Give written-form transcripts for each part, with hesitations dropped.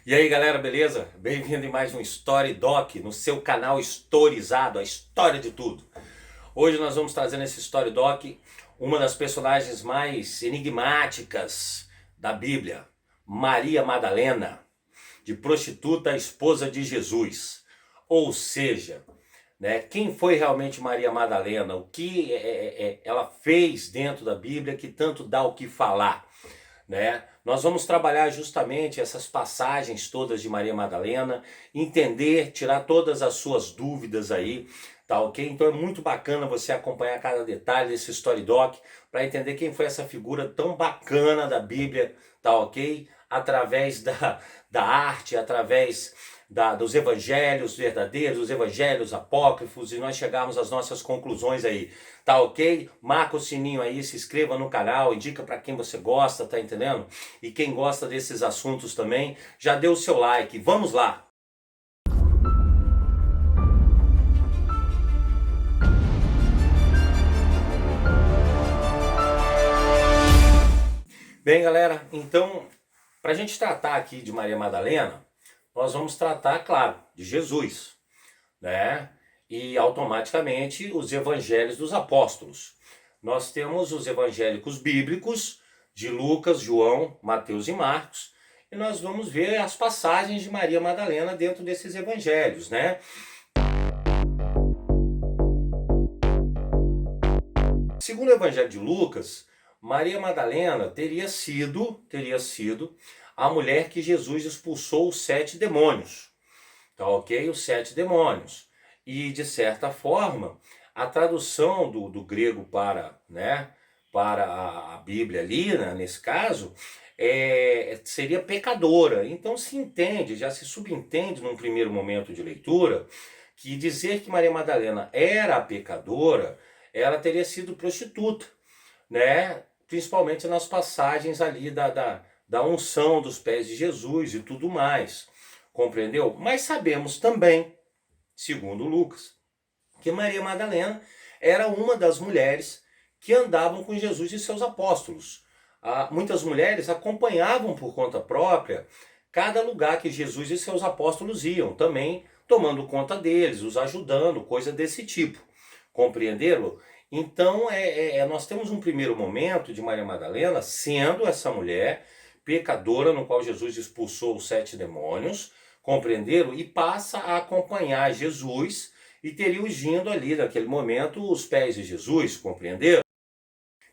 E aí galera, beleza? Bem-vindo em mais um Story Doc no seu canal Historizado, a história de tudo. Hoje nós vamos trazer nesse Story Doc uma das personagens mais enigmáticas da Bíblia, Maria Madalena, de prostituta a esposa de Jesus. Ou seja, né, quem foi realmente Maria Madalena? O que ela fez dentro da Bíblia que tanto dá o que falar? Né? Nós vamos trabalhar justamente essas passagens todas de Maria Madalena, entender, tirar todas as suas dúvidas aí, tá ok? Então é muito bacana você acompanhar cada detalhe desse Story Doc para entender quem foi essa figura tão bacana da Bíblia, tá ok? Através da arte, através dos evangelhos verdadeiros, dos evangelhos apócrifos, e nós chegarmos às nossas conclusões aí. Tá ok? Marca o sininho aí, se inscreva no canal, indica para quem você gosta, tá entendendo? E quem gosta desses assuntos também, já deu o seu like. Vamos lá! Bem, galera, então, para a gente tratar aqui de Maria Madalena, nós vamos tratar, claro, de Jesus, né? E automaticamente os evangelhos dos apóstolos. Nós temos os evangélicos bíblicos de Lucas, João, Mateus e Marcos, e nós vamos ver as passagens de Maria Madalena dentro desses evangelhos, né? Segundo o evangelho de Lucas, Maria Madalena teria sido a mulher que Jesus expulsou os 7 demônios. Tá ok? Os 7 demônios. E, de certa forma, a tradução do grego para a Bíblia ali, né, nesse caso, seria pecadora. Então se entende, já se subentende num primeiro momento de leitura, que dizer que Maria Madalena era a pecadora, ela teria sido prostituta, né? Principalmente nas passagens ali da unção dos pés de Jesus e tudo mais. Compreendeu? Mas sabemos também, segundo Lucas, que Maria Madalena era uma das mulheres que andavam com Jesus e seus apóstolos. Muitas mulheres acompanhavam por conta própria cada lugar que Jesus e seus apóstolos iam, também tomando conta deles, os ajudando, coisa desse tipo. Compreenderam? Então, nós temos um primeiro momento de Maria Madalena sendo essa mulher pecadora, no qual Jesus expulsou os 7 demônios, compreenderam? E passa a acompanhar Jesus e teria ungindo ali, naquele momento, os pés de Jesus, compreenderam?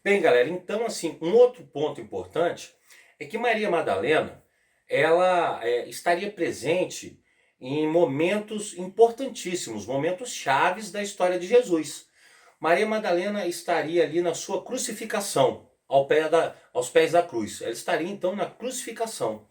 Bem, galera, então, assim, um outro ponto importante é que Maria Madalena, ela estaria presente em momentos importantíssimos, momentos chaves da história de Jesus. Maria Madalena estaria ali na sua crucificação, aos pés da cruz. Ela estaria então na crucificação.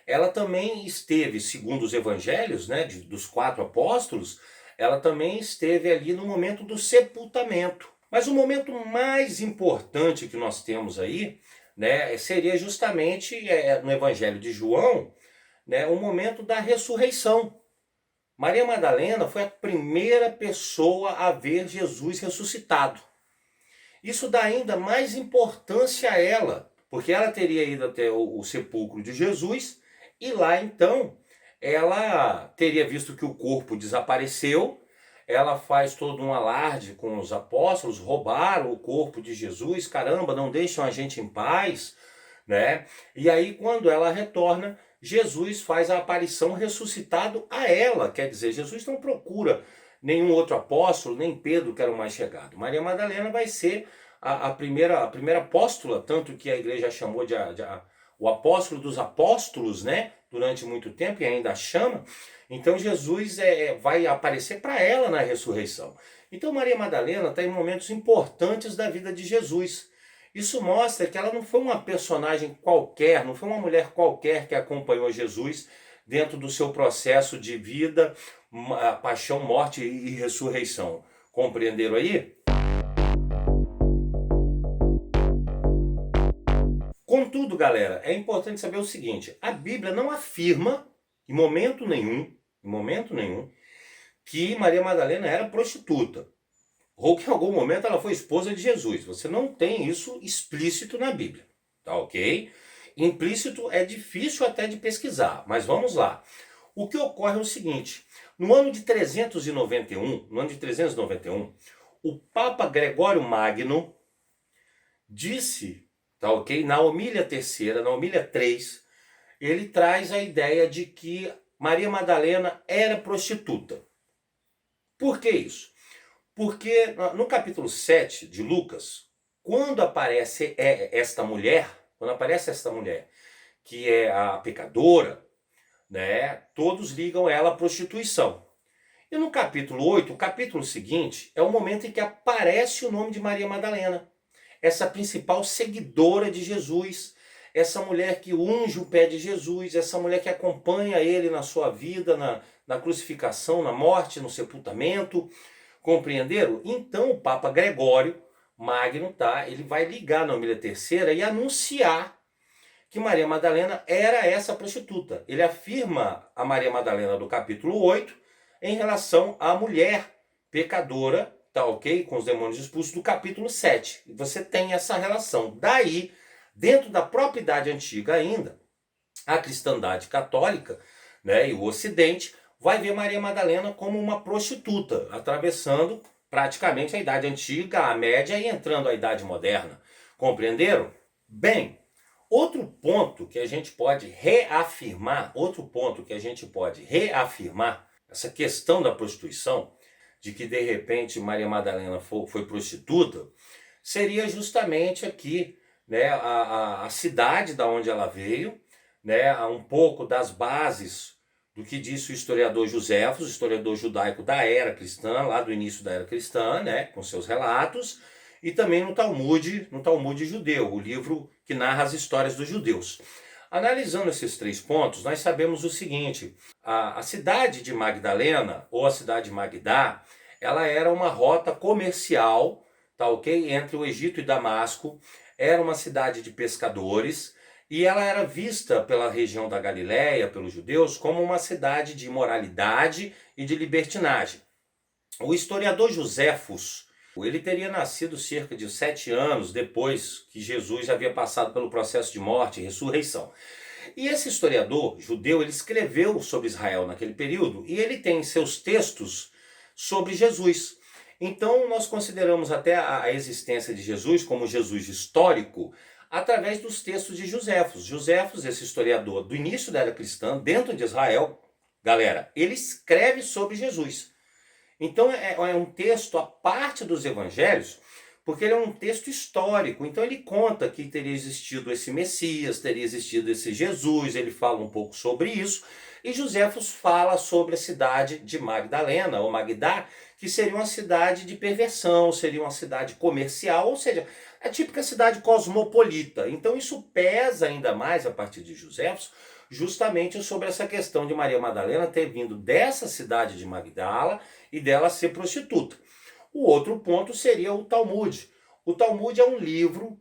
Ela também esteve, segundo os evangelhos, né, dos 4 apóstolos, ela também esteve ali no momento do sepultamento. Mas o momento mais importante que nós temos aí, né, seria justamente no evangelho de João, né, o momento da ressurreição. Maria Madalena foi a primeira pessoa a ver Jesus ressuscitado. Isso dá ainda mais importância a ela, porque ela teria ido até o sepulcro de Jesus e lá então ela teria visto que o corpo desapareceu. Ela faz todo um alarde com os apóstolos, roubaram o corpo de Jesus, caramba, não deixam a gente em paz, né? E aí quando ela retorna, Jesus faz a aparição ressuscitado a ela, quer dizer, Jesus não procura nenhum outro apóstolo, nem Pedro, que era o mais chegado. Maria Madalena vai ser a primeira apóstola, tanto que a igreja chamou de o apóstolo dos apóstolos, né? Durante muito tempo e ainda chama. Então Jesus vai aparecer para ela na ressurreição. Então Maria Madalena está em momentos importantes da vida de Jesus. Isso mostra que ela não foi uma personagem qualquer, não foi uma mulher qualquer que acompanhou Jesus dentro do seu processo de vida, paixão, morte e ressurreição. Compreenderam aí? Contudo, galera, é importante saber o seguinte: a Bíblia não afirma, em momento nenhum, que Maria Madalena era prostituta, ou que em algum momento ela foi esposa de Jesus. Você não tem isso explícito na Bíblia, tá ok? Implícito é difícil até de pesquisar, mas vamos lá. O que ocorre é o seguinte: no ano de 391, o Papa Gregório Magno disse, tá ok? Na Homília terceira, na Homília 3, ele traz a ideia de que Maria Madalena era prostituta. Por que isso? Porque no capítulo 7 de Lucas, quando aparece esta mulher, que é a pecadora, né, todos ligam ela à prostituição. E no capítulo 8, o capítulo seguinte, é o momento em que aparece o nome de Maria Madalena, essa principal seguidora de Jesus, essa mulher que unge o pé de Jesus, essa mulher que acompanha ele na sua vida, na crucificação, na morte, no sepultamento. Compreenderam? Então o Papa Gregório Magno, tá, ele vai ligar na Homília Terceira e anunciar que Maria Madalena era essa prostituta. Ele afirma a Maria Madalena do capítulo 8 em relação à mulher pecadora, tá ok? Com os demônios expulsos do capítulo 7. E você tem essa relação. Daí, dentro da própria Idade Antiga ainda, a cristandade católica, né, e o Ocidente vai ver Maria Madalena como uma prostituta, atravessando praticamente a Idade Antiga, a Média e entrando a Idade Moderna. Compreenderam? Bem, outro ponto que a gente pode reafirmar, essa questão da prostituição, de que de repente Maria Madalena foi prostituta, seria justamente aqui, né, a cidade da onde ela veio, né, um pouco das bases do que disse o historiador Joséfos, historiador judaico da era cristã, lá do início da era cristã, né, com seus relatos, e também no Talmud judeu, o livro que narra as histórias dos judeus. Analisando esses 3 pontos, nós sabemos o seguinte: a cidade de Magdalena, ou a cidade de Magdá, ela era uma rota comercial, tá ok? Entre o Egito e Damasco, era uma cidade de pescadores, e ela era vista pela região da Galileia, pelos judeus, como uma cidade de imoralidade e de libertinagem. O historiador Joséfos, ele teria nascido cerca de 7 anos depois que Jesus já havia passado pelo processo de morte e ressurreição. E esse historiador judeu, ele escreveu sobre Israel naquele período, e ele tem seus textos sobre Jesus. Então nós consideramos até a existência de Jesus como Jesus histórico através dos textos de Joséfos. Joséfos, esse historiador do início da era cristã, dentro de Israel, galera, ele escreve sobre Jesus. Então é um texto à parte dos evangelhos, porque ele é um texto histórico. Então ele conta que teria existido esse Messias, teria existido esse Jesus, ele fala um pouco sobre isso. E Joséfos fala sobre a cidade de Magdalena, ou Magdá, que seria uma cidade de perversão, seria uma cidade comercial, ou seja, a típica cidade cosmopolita. Então isso pesa ainda mais a partir de Joséfos, justamente sobre essa questão de Maria Madalena ter vindo dessa cidade de Magdala e dela ser prostituta. O outro ponto seria o Talmud. O Talmud é um livro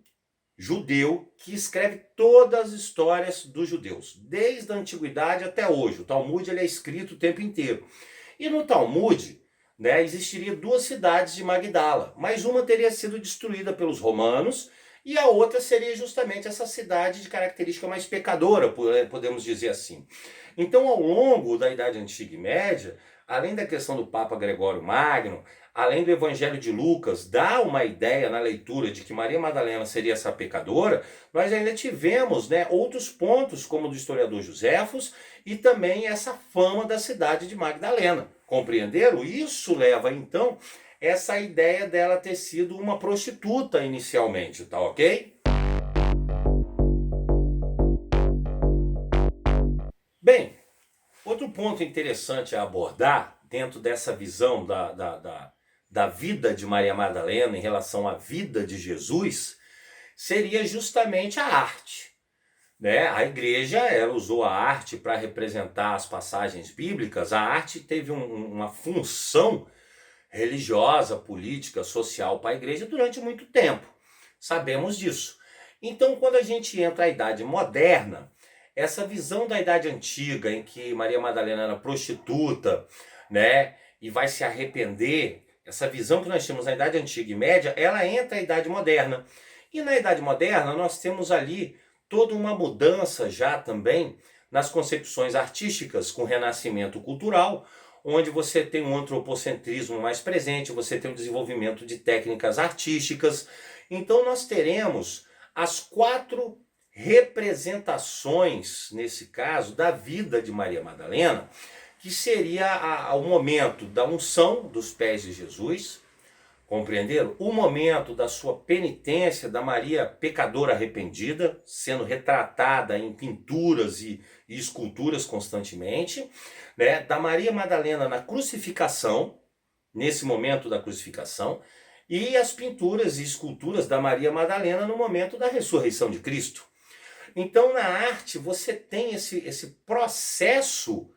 judeu que escreve todas as histórias dos judeus, desde a antiguidade até hoje. O Talmud ele é escrito o tempo inteiro. E no Talmud, né, existiria 2 cidades de Magdala, mas uma teria sido destruída pelos romanos e a outra seria justamente essa cidade de característica mais pecadora, podemos dizer assim. Então, ao longo da Idade Antiga e Média, além da questão do Papa Gregório Magno, além do Evangelho de Lucas dá uma ideia na leitura de que Maria Madalena seria essa pecadora, nós ainda tivemos, né, outros pontos, como o do historiador Joséfos, e também essa fama da cidade de Magdalena. Compreenderam? Isso leva, então, essa ideia dela ter sido uma prostituta inicialmente, tá ok? Bem, outro ponto interessante a abordar dentro dessa visão da vida de Maria Madalena em relação à vida de Jesus seria justamente a arte. Né? A igreja ela usou a arte para representar as passagens bíblicas. A arte teve uma função religiosa, política, social para a igreja durante muito tempo. Sabemos disso. Então, quando a gente entra à Idade Moderna, essa visão da Idade Antiga, em que Maria Madalena era prostituta, né, e vai se arrepender, essa visão que nós temos na Idade Antiga e Média, ela entra à Idade Moderna. E na Idade Moderna nós temos ali toda uma mudança já também nas concepções artísticas com o renascimento cultural, onde você tem um antropocentrismo mais presente, você tem o desenvolvimento de técnicas artísticas. Então nós teremos as 4 representações, nesse caso, da vida de Maria Madalena, que seria o momento da unção dos pés de Jesus, compreenderam? O momento da sua penitência, da Maria pecadora arrependida, sendo retratada em pinturas e esculturas constantemente, né? Da Maria Madalena na crucificação, nesse momento da crucificação, e as pinturas e esculturas da Maria Madalena no momento da ressurreição de Cristo. Então, na arte, você tem esse processo,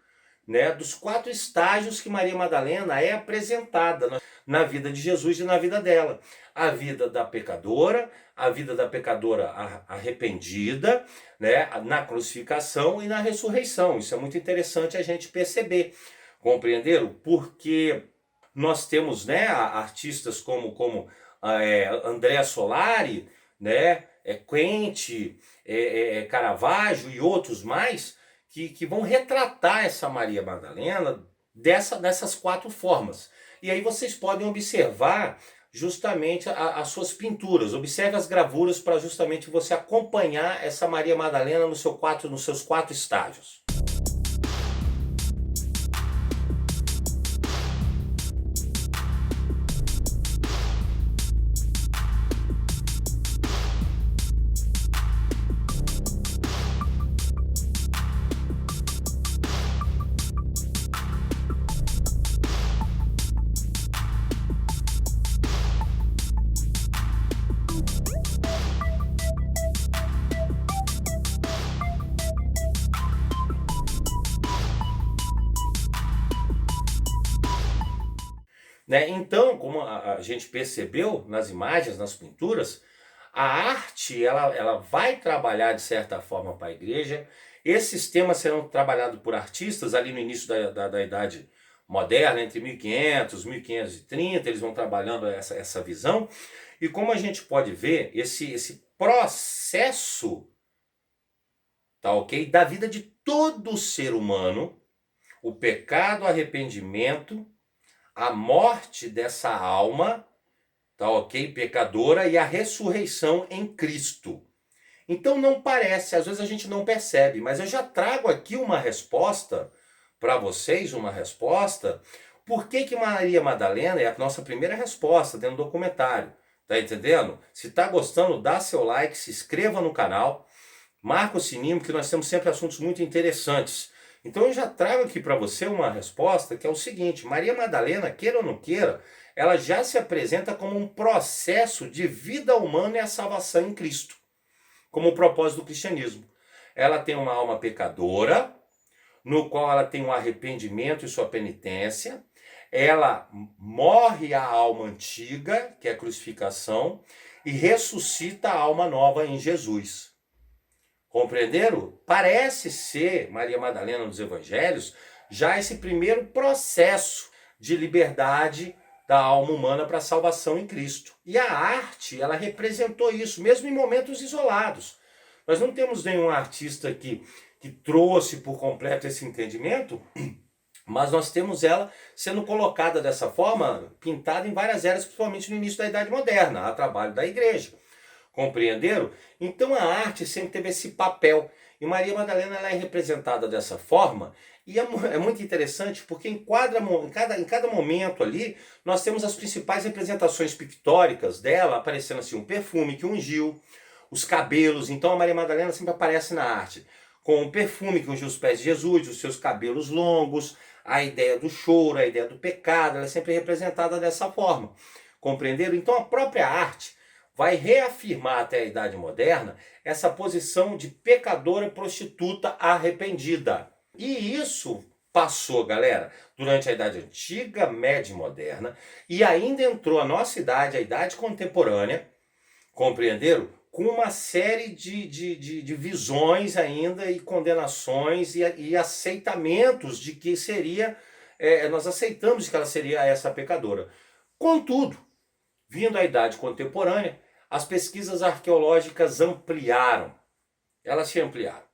né, dos 4 estágios que Maria Madalena é apresentada na vida de Jesus e na vida dela. A vida da pecadora, a vida da pecadora arrependida, né, na crucificação e na ressurreição. Isso é muito interessante a gente perceber, compreenderam? Porque nós temos, né, artistas como Andrea Solari, né, Quente, Caravaggio e outros mais, que vão retratar essa Maria Madalena dessas 4 formas. E aí vocês podem observar justamente as suas pinturas. Observe as gravuras para justamente você acompanhar essa Maria Madalena nos seus 4 estágios. Né? Então, como a gente percebeu nas imagens, nas pinturas, a arte ela vai trabalhar de certa forma para a igreja. Esses temas serão trabalhados por artistas ali no início da Idade Moderna, entre 1500 e 1530, eles vão trabalhando essa visão. E como a gente pode ver, esse processo, tá ok? Da vida de todo ser humano, o pecado, o arrependimento, a morte dessa alma, tá ok? Pecadora, e a ressurreição em Cristo. Então não parece, às vezes a gente não percebe, mas eu já trago aqui uma resposta para vocês, por que Maria Madalena é a nossa primeira resposta dentro do documentário. Tá entendendo? Se tá gostando, dá seu like, se inscreva no canal, marca o sininho, porque nós temos sempre assuntos muito interessantes. Então eu já trago aqui para você uma resposta que é o seguinte: Maria Madalena, queira ou não queira, ela já se apresenta como um processo de vida humana e a salvação em Cristo, como o propósito do cristianismo. Ela tem uma alma pecadora, no qual ela tem um arrependimento e sua penitência, ela morre a alma antiga, que é a crucificação, e ressuscita a alma nova em Jesus. Compreenderam? Parece ser, Maria Madalena nos evangelhos, já esse primeiro processo de liberdade da alma humana para a salvação em Cristo. E a arte, ela representou isso, mesmo em momentos isolados. Nós não temos nenhum artista que trouxe por completo esse entendimento, mas nós temos ela sendo colocada dessa forma, pintada em várias eras, principalmente no início da Idade Moderna, a trabalho da igreja. Compreenderam? Então a arte sempre teve esse papel. E Maria Madalena ela é representada dessa forma. E é muito interessante porque em cada momento ali nós temos as principais representações pictóricas dela, aparecendo assim, um perfume que ungiu, os cabelos. Então a Maria Madalena sempre aparece na arte com um perfume que ungiu os pés de Jesus, os seus cabelos longos, a ideia do choro, a ideia do pecado, ela é sempre representada dessa forma. Compreenderam? Então a própria arte vai reafirmar até a Idade Moderna essa posição de pecadora prostituta arrependida. E isso passou, galera, durante a Idade Antiga, Média e Moderna, e ainda entrou a nossa idade, a Idade Contemporânea, compreenderam? Com uma série de visões ainda e condenações e aceitamentos de que seria, nós aceitamos que ela seria essa pecadora. Contudo, vindo à Idade Contemporânea, as pesquisas arqueológicas ampliaram Elas se ampliaram.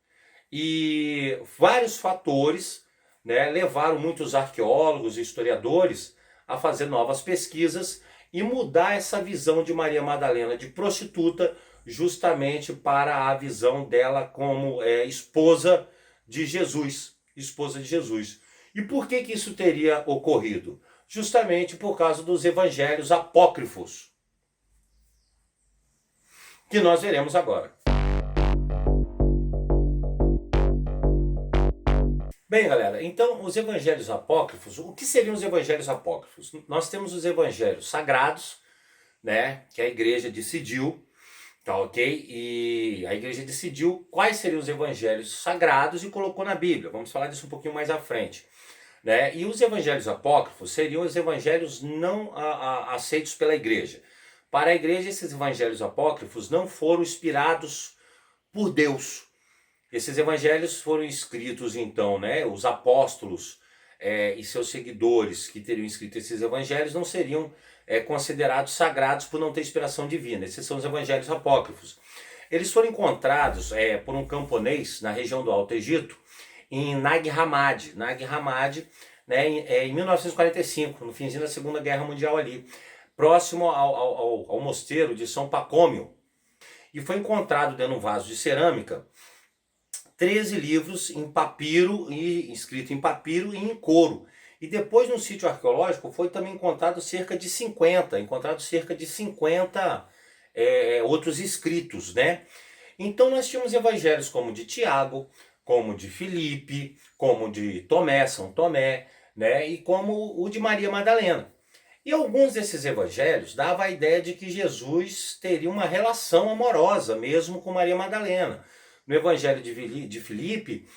E vários fatores, né, levaram muitos arqueólogos e historiadores a fazer novas pesquisas e mudar essa visão de Maria Madalena de prostituta justamente para a visão dela como esposa de Jesus, esposa de Jesus. E por que que isso teria ocorrido? Justamente por causa dos evangelhos apócrifos, que nós veremos agora. Bem, galera, então os evangelhos apócrifos, o que seriam os evangelhos apócrifos? Nós temos os evangelhos sagrados, né, que a igreja decidiu, tá ok? E a igreja decidiu quais seriam os evangelhos sagrados e colocou na Bíblia. Vamos falar disso um pouquinho mais à frente. Né? E os evangelhos apócrifos seriam os evangelhos não aceitos pela igreja. Para a igreja, esses evangelhos apócrifos não foram inspirados por Deus. Esses evangelhos foram escritos, então, né? Os apóstolos e seus seguidores que teriam escrito esses evangelhos não seriam considerados sagrados por não ter inspiração divina. Esses são os evangelhos apócrifos. Eles foram encontrados por um camponês na região do Alto Egito, em Nag Hammadi. Nag Hammadi, né, em 1945, no finzinho da Segunda Guerra Mundial ali, próximo ao mosteiro de São Pacômio. E foi encontrado dentro de um vaso de cerâmica 13 livros em papiro, escrito em papiro e em couro. E depois no sítio arqueológico foi também encontrado cerca de 50 outros escritos, né? Então nós tínhamos evangelhos como de Tiago, como de Filipe, como de Tomé, São Tomé, né? E como o de Maria Madalena. E alguns desses evangelhos davam a ideia de que Jesus teria uma relação amorosa mesmo com Maria Madalena. No evangelho de Filipe,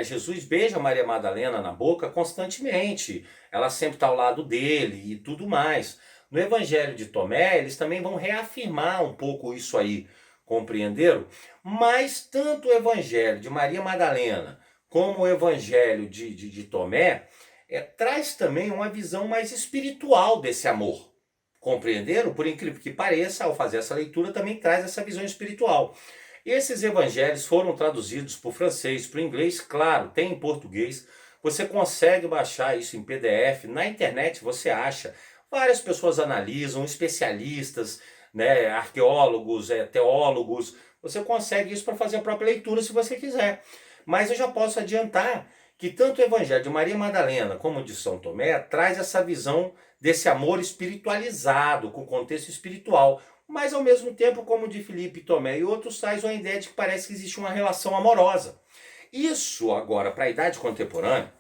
Jesus beija Maria Madalena na boca constantemente. Ela sempre está ao lado dele e tudo mais. No evangelho de Tomé, eles também vão reafirmar um pouco isso aí, compreenderam? Mas tanto o evangelho de Maria Madalena como o evangelho de Tomé traz também uma visão mais espiritual desse amor. Compreenderam? Por incrível que pareça, ao fazer essa leitura também traz essa visão espiritual. Esses evangelhos foram traduzidos para o francês, para o inglês, claro, tem em português. Você consegue baixar isso em PDF, na internet você acha. Várias pessoas analisam, especialistas, né, arqueólogos, teólogos. Você consegue isso para fazer a própria leitura se você quiser. Mas eu já posso adiantar que tanto o evangelho de Maria Madalena como o de São Tomé traz essa visão desse amor espiritualizado, com contexto espiritual. Mas ao mesmo tempo, como de Filipe, Tomé e outros, traz uma ideia de que parece que existe uma relação amorosa. Isso agora, para a idade contemporânea,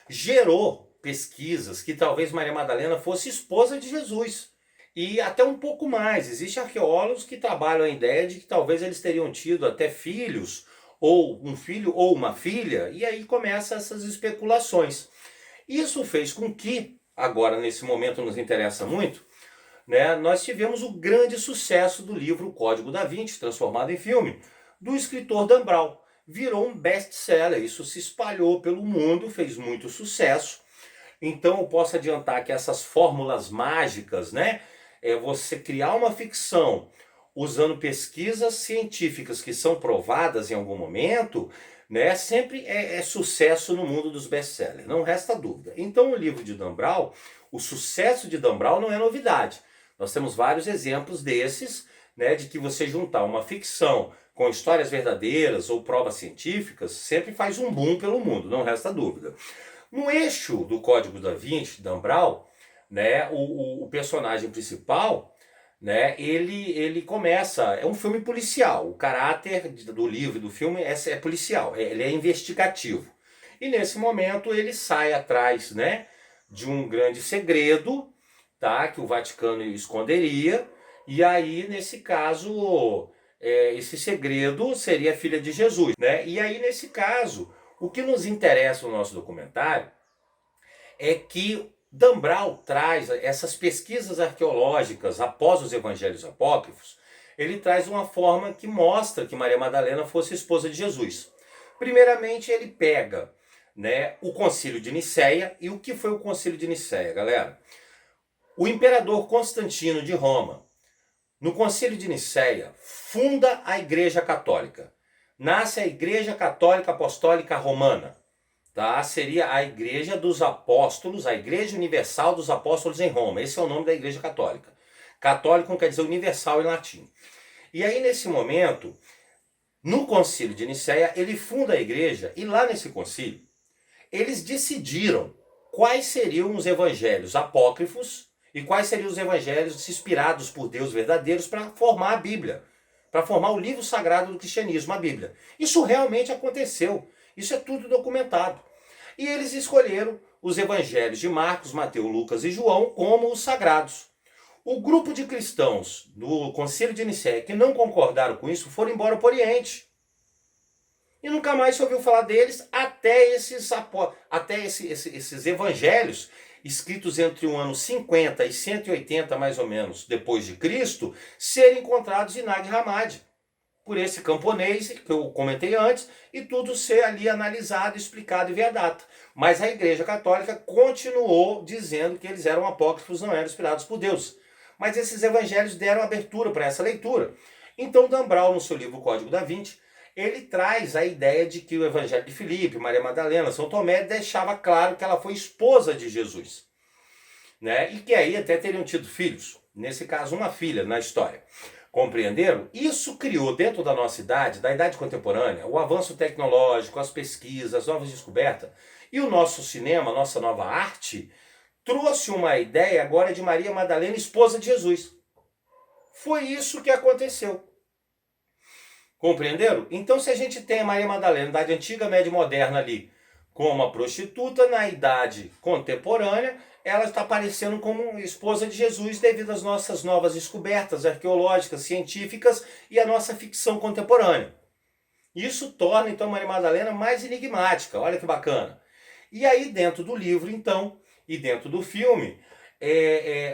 gerou pesquisas que talvez Maria Madalena fosse esposa de Jesus. E até um pouco mais, existem arqueólogos que trabalham a ideia de que talvez eles teriam tido até filhos, ou um filho ou uma filha, e aí começam essas especulações. Isso fez com que, agora nesse momento nos interessa muito, né, nós tivemos o grande sucesso do livro Código da Vinci, transformado em filme, do escritor Dan Brown. Virou um best-seller, isso se espalhou pelo mundo, fez muito sucesso. Então eu posso adiantar que essas fórmulas mágicas, né, você criar uma ficção usando pesquisas científicas que são provadas em algum momento, né, sempre é sucesso no mundo dos best-sellers, não resta dúvida. Então o livro de Dan Brown, o sucesso de Dan Brown não é novidade. Nós temos vários exemplos desses, né, de que você juntar uma ficção com histórias verdadeiras ou provas científicas sempre faz um boom pelo mundo, não resta dúvida. No eixo do Código da Vinci, Dan Brown, né, o personagem principal, né, ele começa, é um filme policial, o caráter do livro e do filme é policial, ele é investigativo. E nesse momento ele sai atrás, né, de um grande segredo, tá, que o Vaticano esconderia, e aí nesse caso esse segredo seria a filha de Jesus, né? E aí nesse caso, o que nos interessa no nosso documentário é que Dan Brown traz essas pesquisas arqueológicas após os evangelhos apócrifos, ele traz uma forma que mostra que Maria Madalena fosse esposa de Jesus. Primeiramente ele pega, né, o Concílio de Nicéia. E o que foi o Concílio de Nicéia, galera? O imperador Constantino de Roma, no Concílio de Nicéia, funda a Igreja Católica. nasce a Igreja Católica Apostólica Romana. Tá? Seria a Igreja dos Apóstolos, a Igreja Universal dos Apóstolos em Roma. Esse é o nome da Igreja Católica. Católico quer dizer universal em latim. E aí, nesse momento, no Concílio de Nicéia, ele funda a igreja e lá nesse concílio, eles decidiram quais seriam os evangelhos apócrifos e quais seriam os evangelhos inspirados por Deus verdadeiros para formar a Bíblia, para formar o livro sagrado do cristianismo, a Bíblia. Isso realmente aconteceu, isso é tudo documentado. E eles escolheram os evangelhos de Marcos, Mateus, Lucas e João como os sagrados. O grupo de cristãos do Concílio de Nicéia que não concordaram com isso foram embora para o Oriente. E nunca mais se ouviu falar deles até esses evangelhos, escritos entre o ano 50 e 180 mais ou menos depois de Cristo, serem encontrados em Nag Hammadi, por esse camponês que eu comentei antes, e tudo ser ali analisado, explicado e ver a data. Mas a Igreja Católica continuou dizendo que eles eram apócrifos, não eram inspirados por Deus. Mas esses evangelhos deram abertura para essa leitura. Então Dan Brown, no seu livro Código da Vinci, ele traz a ideia de que o evangelho de Filipe, Maria Madalena, São Tomé deixava claro que ela foi esposa de Jesus, né? E que aí até teriam tido filhos, nesse caso uma filha na história. Compreenderam? Isso criou dentro da nossa idade, da idade contemporânea, o avanço tecnológico, as pesquisas, as novas descobertas, e o nosso cinema, a nossa nova arte, trouxe uma ideia agora de Maria Madalena, esposa de Jesus. Foi isso que aconteceu. Compreenderam? Então, se a gente tem a Maria Madalena, idade antiga, média e moderna ali, como uma prostituta, na idade contemporânea, ela está aparecendo como esposa de Jesus devido às nossas novas descobertas arqueológicas, científicas e a nossa ficção contemporânea. Isso torna, então, Maria Madalena mais enigmática. Olha que bacana. E aí, dentro do livro, então, e dentro do filme,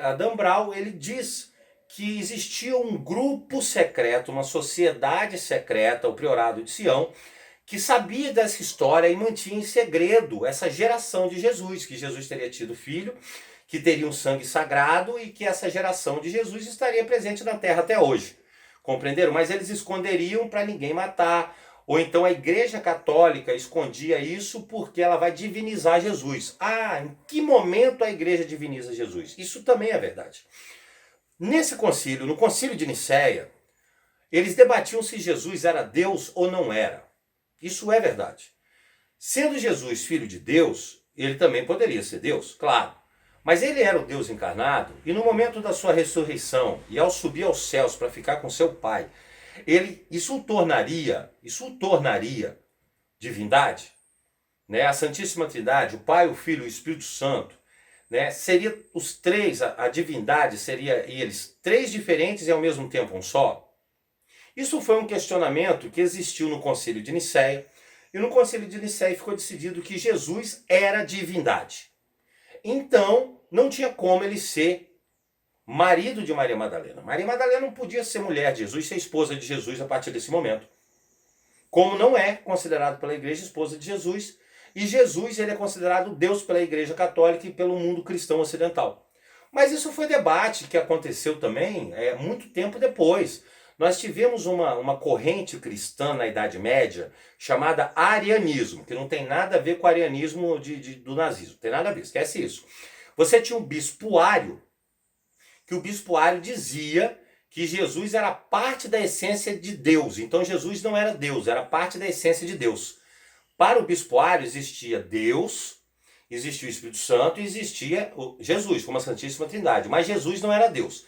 a Dan Brown, ele diz que existia um grupo secreto, uma sociedade secreta, o Priorado de Sião, que sabia dessa história e mantinha em segredo essa geração de Jesus, que Jesus teria tido filho, que teria um sangue sagrado e que essa geração de Jesus estaria presente na Terra até hoje. Compreenderam? Mas eles esconderiam para ninguém matar. Ou então a Igreja Católica escondia isso porque ela vai divinizar Jesus. Ah, em que momento a Igreja diviniza Jesus? Isso também é verdade. Nesse concílio, no Concílio de Nicéia, eles debatiam se Jesus era Deus ou não era. Isso é verdade. Sendo Jesus filho de Deus, ele também poderia ser Deus, claro. Mas ele era o Deus encarnado e no momento da sua ressurreição e ao subir aos céus para ficar com seu Pai, isso o tornaria divindade, né? A Santíssima Trindade, o Pai, o Filho e o Espírito Santo, né? Seria os três, a divindade seria eles três diferentes e ao mesmo tempo um só? Isso foi um questionamento que existiu no Concílio de Nicéia, e no Concílio de Nicéia ficou decidido que Jesus era divindade. Então, não tinha como ele ser marido de Maria Madalena. Maria Madalena não podia ser mulher de Jesus, ser esposa de Jesus a partir desse momento. Como não é considerado pela igreja esposa de Jesus, e Jesus ele é considerado Deus pela Igreja Católica e pelo mundo cristão ocidental. Mas isso foi debate que aconteceu também muito tempo depois. Nós tivemos uma corrente cristã na Idade Média chamada arianismo, que não tem nada a ver com o arianismo do nazismo, não tem nada a ver, esquece isso. Você tinha um bispo Ário, que o bispo Ário dizia que Jesus era parte da essência de Deus. Então Jesus não era Deus, era parte da essência de Deus. Para o bispo Ário existia Deus, existia o Espírito Santo e existia Jesus, como a Santíssima Trindade. Mas Jesus não era Deus.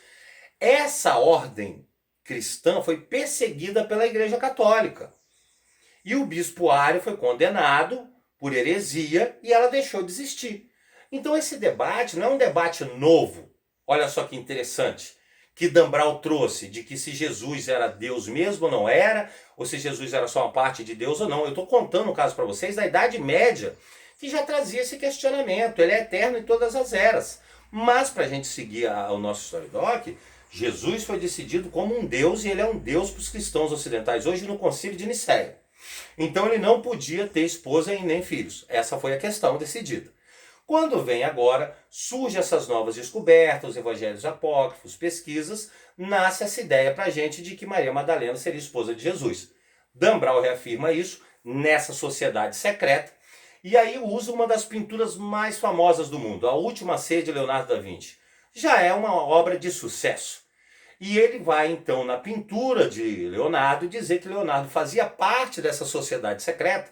Essa ordem cristã foi perseguida pela Igreja Católica. E o bispo Ário foi condenado por heresia e ela deixou de existir. Então esse debate não é um debate novo. Olha só que interessante, que Dan Brown trouxe, de que se Jesus era Deus mesmo ou não era, ou se Jesus era só uma parte de Deus ou não. Eu estou contando um caso para vocês da Idade Média, que já trazia esse questionamento. Ele é eterno em todas as eras. Mas para a gente seguir o nosso Storydoc, Jesus foi decidido como um Deus e ele é um Deus para os cristãos ocidentais hoje no Concílio de Nicéia. Então ele não podia ter esposa e nem filhos. Essa foi a questão decidida. Quando vem agora, surgem essas novas descobertas, os evangelhos apócrifos, pesquisas, nasce essa ideia para a gente de que Maria Madalena seria esposa de Jesus. Dan Brown reafirma isso nessa sociedade secreta, e aí usa uma das pinturas mais famosas do mundo, A Última Ceia de Leonardo da Vinci. Já é uma obra de sucesso. E ele vai então na pintura de Leonardo dizer que Leonardo fazia parte dessa sociedade secreta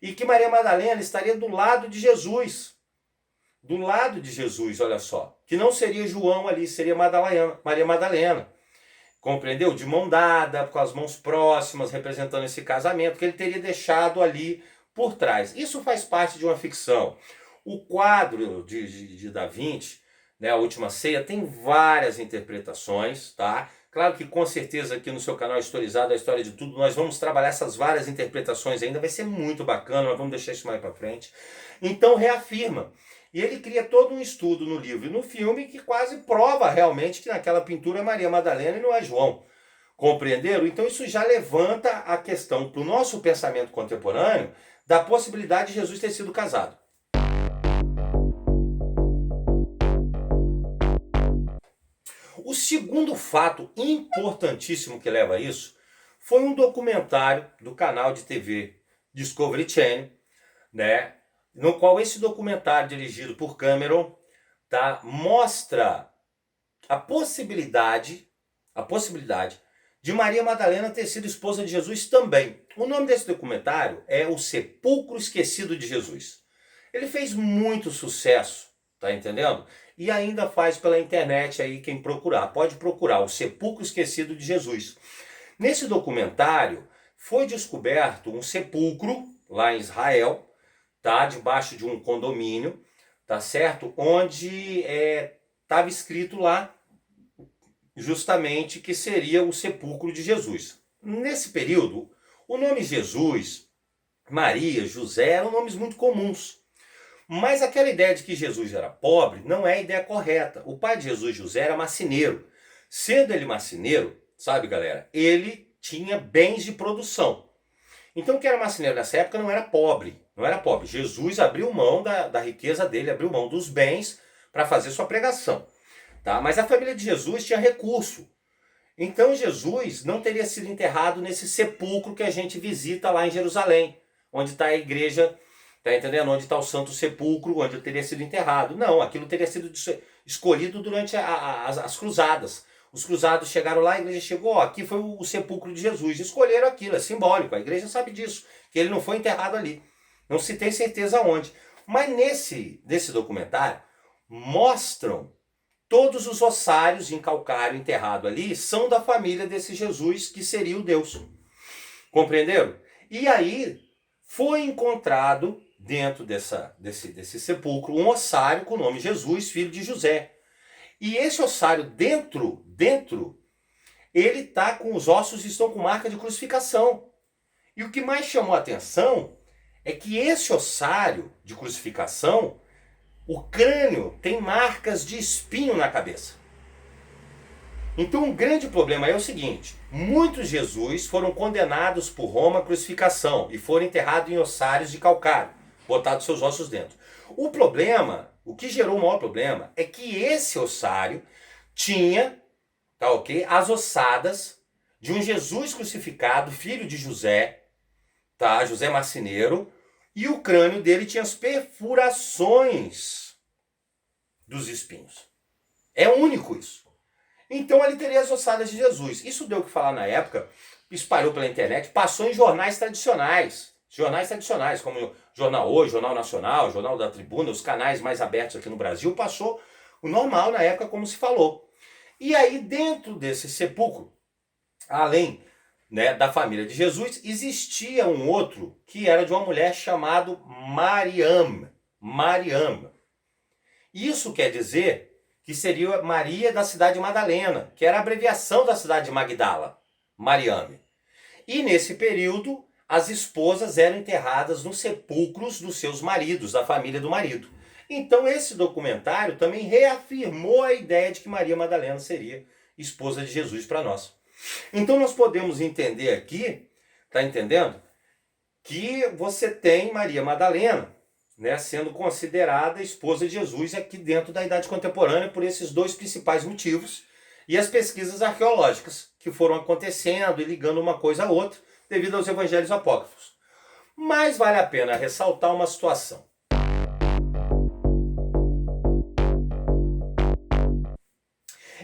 e que Maria Madalena estaria do lado de Jesus. Do lado de Jesus, olha só. Que não seria João ali, seria Maria Madalena. Compreendeu? De mão dada, com as mãos próximas, representando esse casamento que ele teria deixado ali por trás. Isso faz parte de uma ficção. O quadro de Da Vinci, né, A Última Ceia, tem várias interpretações, tá? Claro que com certeza aqui no seu canal Historizado, a História de Tudo, nós vamos trabalhar essas várias interpretações ainda, vai ser muito bacana, nós vamos deixar isso mais para frente. Então reafirma. E ele cria todo um estudo no livro e no filme que quase prova realmente que naquela pintura é Maria Madalena e não é João. Compreenderam? Então isso já levanta a questão para o nosso pensamento contemporâneo da possibilidade de Jesus ter sido casado. O segundo fato importantíssimo que leva a isso foi um documentário do canal de TV Discovery Channel, né, no qual esse documentário dirigido por Cameron, tá, mostra a possibilidade de Maria Madalena ter sido esposa de Jesus também. O nome desse documentário é O Sepulcro Esquecido de Jesus. Ele fez muito sucesso, tá entendendo? E ainda faz pela internet aí quem procurar. Pode procurar O Sepulcro Esquecido de Jesus. Nesse documentário foi descoberto um sepulcro lá em Israel, tá, debaixo de um condomínio, tá certo? Onde estava escrito lá justamente que seria o sepulcro de Jesus. Nesse período, o nome Jesus, Maria, José eram nomes muito comuns. Mas aquela ideia de que Jesus era pobre não é a ideia correta. O pai de Jesus, José, era marceneiro. Sendo ele marceneiro, sabe, galera, ele tinha bens de produção. Então, quem era marceneiro nessa época não era pobre. Não era pobre. Jesus abriu mão da riqueza dele, abriu mão dos bens para fazer sua pregação. Tá? Mas a família de Jesus tinha recurso. Então, Jesus não teria sido enterrado nesse sepulcro que a gente visita lá em Jerusalém, onde está a igreja. Tá entendendo? Onde está o Santo Sepulcro, onde ele teria sido enterrado. Não, aquilo teria sido escolhido durante as cruzadas. Os cruzados chegaram lá, a igreja chegou, ó, aqui foi o sepulcro de Jesus. Escolheram aquilo, é simbólico, a igreja sabe disso, que ele não foi enterrado ali. Não se tem certeza onde. Mas nesse documentário, mostram todos os ossários em calcário enterrado ali, são da família desse Jesus, que seria o Deus. Compreenderam? E aí, foi encontrado dentro desse sepulcro um ossário com o nome Jesus, filho de José. E esse ossário dentro, ele está com os ossos estão com marca de crucificação. E o que mais chamou a atenção é que esse ossário de crucificação, o crânio tem marcas de espinho na cabeça. Então um grande problema é o seguinte, muitos Jesus foram condenados por Roma à crucificação e foram enterrados em ossários de calcário, botados seus ossos dentro. O problema, o que gerou o maior problema, é que esse ossário tinha, tá ok, as ossadas de um Jesus crucificado, filho de José, tá, José marceneiro, e o crânio dele tinha as perfurações dos espinhos. É único isso. Então ele teria as ossadas de Jesus. Isso deu o que falar na época, espalhou pela internet, passou em jornais tradicionais, como o Jornal Hoje, Jornal Nacional, Jornal da Tribuna, os canais mais abertos aqui no Brasil, passou o normal na época como se falou. E aí dentro desse sepulcro, além, né, da família de Jesus, existia um outro que era de uma mulher chamada Mariam. Isso quer dizer que seria Maria da cidade de Madalena, que era a abreviação da cidade de Magdala, Mariame. E nesse período, as esposas eram enterradas nos sepulcros dos seus maridos, da família do marido. Então esse documentário também reafirmou a ideia de que Maria Madalena seria esposa de Jesus para nós. Então nós podemos entender aqui, tá entendendo? Que você tem Maria Madalena, né, sendo considerada esposa de Jesus aqui dentro da Idade Contemporânea por esses dois principais motivos e as pesquisas arqueológicas que foram acontecendo e ligando uma coisa a outra, devido aos evangelhos apócrifos. Mas vale a pena ressaltar uma situação.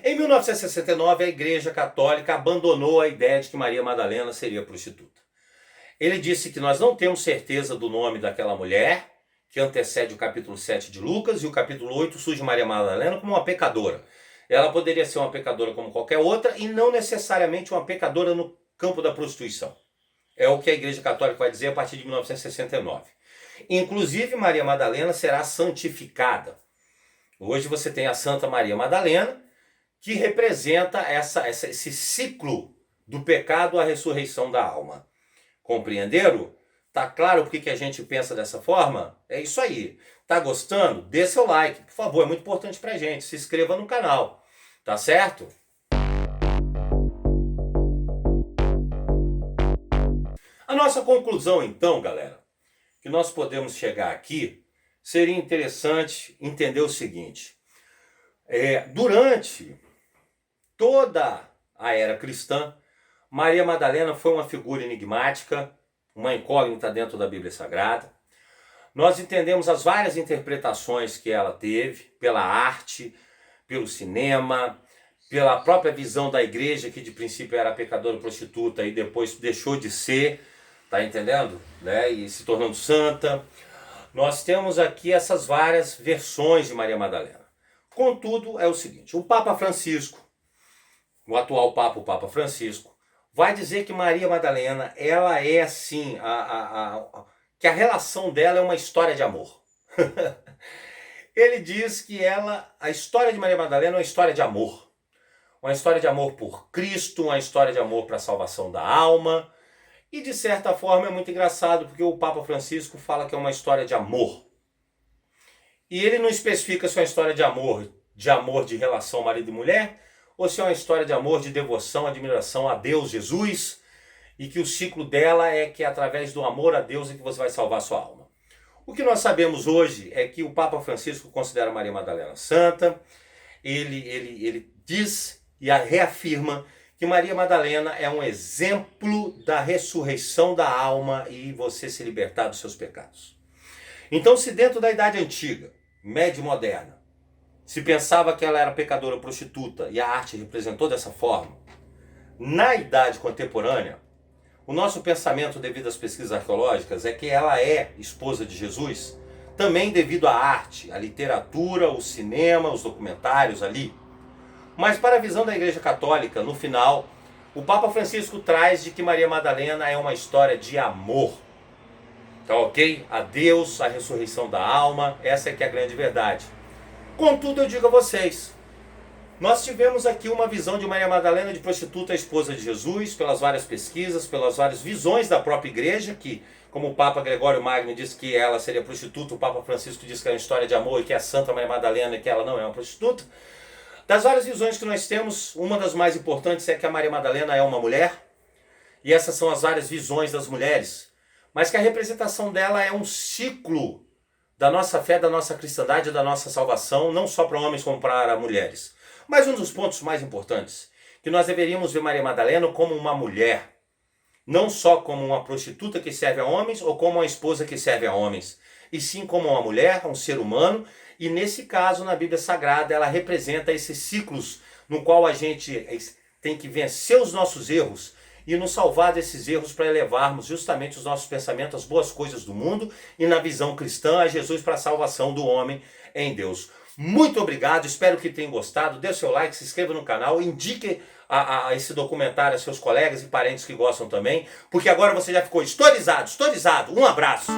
Em 1969, a Igreja Católica abandonou a ideia de que Maria Madalena seria prostituta. Ele disse que nós não temos certeza do nome daquela mulher, que antecede o capítulo 7 de Lucas, e o capítulo 8 surge Maria Madalena como uma pecadora. Ela poderia ser uma pecadora como qualquer outra e não necessariamente uma pecadora no campo da prostituição. É o que a Igreja Católica vai dizer a partir de 1969. Inclusive, Maria Madalena será santificada. Hoje você tem a Santa Maria Madalena, que representa esse ciclo do pecado à ressurreição da alma. Compreenderam? Tá claro por que a gente pensa dessa forma? É isso aí. Tá gostando? Dê seu like, por favor, é muito importante pra gente. Se inscreva no canal, tá certo? A nossa conclusão então, galera, que nós podemos chegar aqui, seria interessante entender o seguinte. Durante toda a era cristã, Maria Madalena foi uma figura enigmática, uma incógnita dentro da Bíblia Sagrada. Nós entendemos as várias interpretações que ela teve, pela arte, pelo cinema, pela própria visão da igreja, que de princípio era pecadora prostituta e depois deixou de ser, tá entendendo? E se tornando santa. Nós temos aqui essas várias versões de Maria Madalena. Contudo, é o seguinte, o Papa Francisco, o atual Papa, o Papa Francisco, vai dizer que Maria Madalena, ela é assim, que a relação dela é uma história de amor. Ele diz que a história de Maria Madalena é uma história de amor. Uma história de amor por Cristo, uma história de amor para a salvação da alma. E de certa forma é muito engraçado, porque o Papa Francisco fala que é uma história de amor. E ele não especifica se é uma história de amor de relação marido e mulher, ou se é uma história de amor, de devoção, admiração a Deus, Jesus, e que o ciclo dela é que através do amor a Deus é que você vai salvar a sua alma. O que nós sabemos hoje é que o Papa Francisco considera Maria Madalena santa, ele diz e reafirma que Maria Madalena é um exemplo da ressurreição da alma e você se libertar dos seus pecados. Então, se dentro da Idade Antiga, Média e Moderna, se pensava que ela era pecadora prostituta e a arte representou dessa forma, na Idade Contemporânea, o nosso pensamento devido às pesquisas arqueológicas é que ela é esposa de Jesus, também devido à arte, à literatura, o cinema, os documentários ali. Mas para a visão da Igreja Católica, no final, o Papa Francisco traz de que Maria Madalena é uma história de amor. Tá ok? A Deus, a ressurreição da alma, essa é que é a grande verdade. Contudo, eu digo a vocês, nós tivemos aqui uma visão de Maria Madalena de prostituta, esposa de Jesus, pelas várias pesquisas, pelas várias visões da própria igreja, que, como o Papa Gregório Magno disse que ela seria prostituta, o Papa Francisco disse que é uma história de amor e que é a Santa Maria Madalena e que ela não é uma prostituta. Das várias visões que nós temos, uma das mais importantes é que a Maria Madalena é uma mulher, e essas são as várias visões das mulheres, mas que a representação dela é um ciclo da nossa fé, da nossa cristandade, da nossa salvação, não só para homens como para mulheres. Mas um dos pontos mais importantes, que nós deveríamos ver Maria Madalena como uma mulher, não só como uma prostituta que serve a homens ou como uma esposa que serve a homens, e sim como uma mulher, um ser humano, e nesse caso, na Bíblia Sagrada, ela representa esses ciclos no qual a gente tem que vencer os nossos erros e nos salvar desses erros para elevarmos justamente os nossos pensamentos às boas coisas do mundo e na visão cristã a Jesus para a salvação do homem em Deus. Muito obrigado, espero que tenham gostado, dê o seu like, se inscreva no canal, indique esse documentário a seus colegas e parentes que gostam também, porque agora você já ficou historizado. Um abraço!